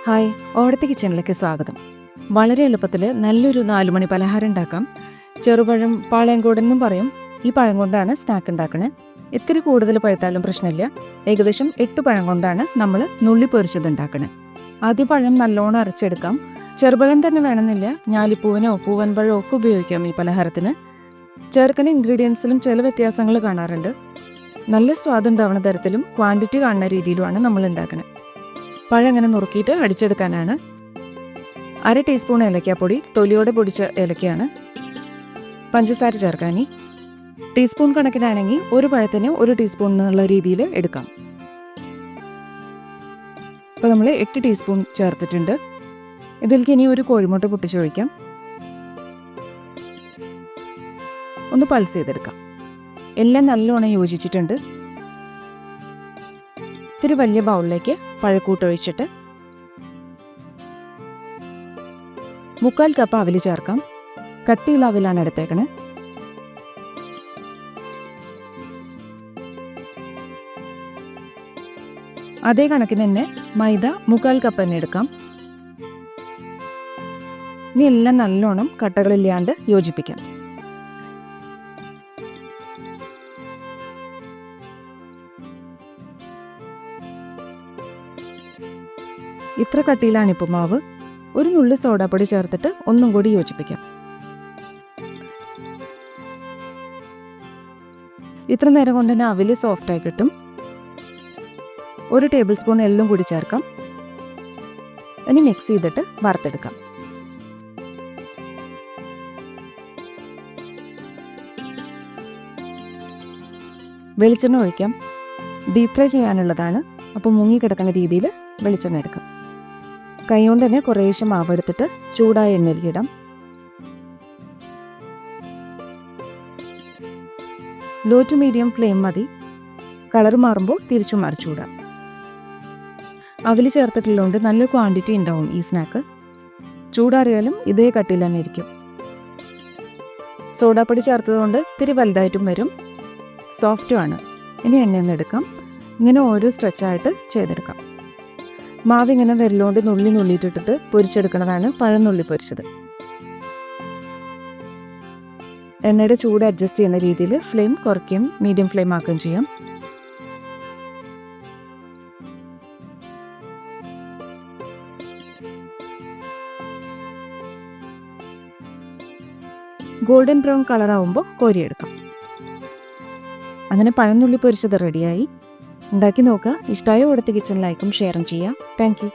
Hi, ഓടത്തെ കിച്ചണിലേക്ക് സ്വാഗതം. വളരെ എളുപ്പത്തിൽ നല്ലൊരു 4 മണി പലഹാരം ഉണ്ടാക്കാം. ചെറുപഴം പാളയംകോടൻ എന്നും പറയും. ഈ പഴം കൊണ്ടാണ് സ്നാക്ക് ഉണ്ടാക്കുന്നത്. ഇത്തിരി കൂടുതൽ പഴുത്താലും പ്രശ്നമില്ല. ഏകദേശം 8 പഴം കൊണ്ടാണ് നമ്മൾ നുള്ളി പൊരിച്ചത് ഉണ്ടാക്കുന്നത്. ആദ്യം പഴം നല്ലോണം അരച്ചെടുക്കാം. ചെറുപഴം തന്നെ വേണമെന്നില്ല, ഞാലിപ്പൂവനോ പൂവൻ പഴമോ ഒക്കെ ഉപയോഗിക്കാം ഈ പലഹാരത്തിന്. ചേർക്കുന്ന ഇൻഗ്രീഡിയൻസിലും ചില വ്യത്യാസങ്ങൾ കാണാറുണ്ട്. നല്ല സ്വാദുണ്ടാവുന്ന തരത്തിലും ക്വാണ്ടിറ്റി കാണുന്ന രീതിയിലുമാണ് നമ്മൾ ഉണ്ടാക്കുന്നത്. പഴം ഇങ്ങനെ നുറുക്കിയിട്ട് അടിച്ചെടുക്കാനാണ്. 1/2 ടീസ്പൂൺ ഏലക്കാപ്പൊടി, തൊലിയോടെ പൊടിച്ച ഏലക്കയാണ്. പഞ്ചസാര ചേർക്കാനി ടീസ്പൂൺ കണക്കിനാണെങ്കിൽ ഒരു പഴത്തിന് 1 ടീസ്പൂൺ എന്നുള്ള രീതിയിൽ എടുക്കാം. ഇപ്പോൾ നമ്മൾ 8 ടീസ്പൂൺ ചേർത്തിട്ടുണ്ട്. ഇതിലേക്ക് ഇനി ഒരു കോഴിമുട്ട പൊട്ടിച്ചൊഴിക്കാം. ഒന്ന് പൾസ് ചെയ്തെടുക്കാം. എല്ലാം നല്ലോണം യോജിച്ചിട്ടുണ്ട്. ഇത്തിരി വലിയ ബൗളിലേക്ക് പഴക്കൂട്ട് ഒഴിച്ചിട്ട് 1/4 കപ്പ് അവിൽ ചേർക്കാം. കട്ടിയുള്ള അവിലാണ് എടുത്തേക്കണേ. അതേ കണക്കിന് തന്നെ മൈദ 1/4 കപ്പ് തന്നെ എടുക്കാം. ഇനി എല്ലാം നല്ലോണം കട്ടകളില്ലാണ്ട് യോജിപ്പിക്കാം. ഇത്ര കട്ടിയിലാണ് ഇപ്പോൾ മാവ്. ഒരു നുള്ളി സോഡാപ്പൊടി ചേർത്തിട്ട് ഒന്നും കൂടി യോജിപ്പിക്കാം. ഇത്ര നേരം കൊണ്ട് തന്നെ അവിൽ സോഫ്റ്റായി കിട്ടും. 1 ടേബിൾ സ്പൂൺ എള്ളും കൂടി ചേർക്കാം. ഇനി മിക്സ് ചെയ്തിട്ട് വറുത്തെടുക്കാം. വെളിച്ചെണ്ണ ഒഴിക്കാം. ഡീപ് ഫ്രൈ ചെയ്യാനുള്ളതാണ്, അപ്പോൾ മുങ്ങിക്കിടക്കുന്ന രീതിയിൽ വെളിച്ചെണ്ണ എടുക്കാം. കൈകൊണ്ട് തന്നെ കുറേശ്ശെ മാവ് എടുത്തിട്ട് ചൂടായ എണ്ണയിലേക്ക് ഇടാം. ലോ ടു മീഡിയം ഫ്ലെയിം മതി. കളർ മാറുമ്പോൾ തിരിച്ചു മറിച്ചുവിടാം. അവിൽ ചേർത്തിട്ടുള്ളതുകൊണ്ട് നല്ല ക്വാണ്ടിറ്റി ഉണ്ടാവും ഈ സ്നാക്ക്. ചൂടാറിയാലും ഇതേ കട്ടിയിൽ തന്നെ ഇരിക്കും. സോഡാപ്പൊടി ചേർത്തതുകൊണ്ട് ഇത്തിരി വലുതായിട്ടും വരും. സോഫ്റ്റുമാണ്. ഇനി എണ്ണയിൽ നിന്ന് എടുക്കാം. ഇങ്ങനെ ഓരോ സ്ട്രെച്ചായിട്ട് ചെയ്തെടുക്കാം. മാവ് ഇങ്ങനെ വിരലുകൊണ്ട് നുള്ളിയിട്ടിട്ട് പൊരിച്ചെടുക്കുന്നതാണ് പഴം നുള്ളി പൊരിച്ചത്. എണ്ണയുടെ ചൂട് അഡ്ജസ്റ്റ് ചെയ്യുന്ന രീതിയിൽ ഫ്ലെയിം കുറയ്ക്കുകയും മീഡിയം ഫ്ലെയിം ആക്കുകയും ചെയ്യാം. ഗോൾഡൻ ബ്രൗൺ കളറാവുമ്പോൾ കോരിയെടുക്കാം. അങ്ങനെ പഴം നുള്ളി പൊരിച്ചത് റെഡിയായി. ഉണ്ടാക്കി നോക്കുക. ഇഷ്ടമായ ഓടത്തെ കിച്ചൺ ലൈക്കും ഷെയറും ചെയ്യാം. Thank you.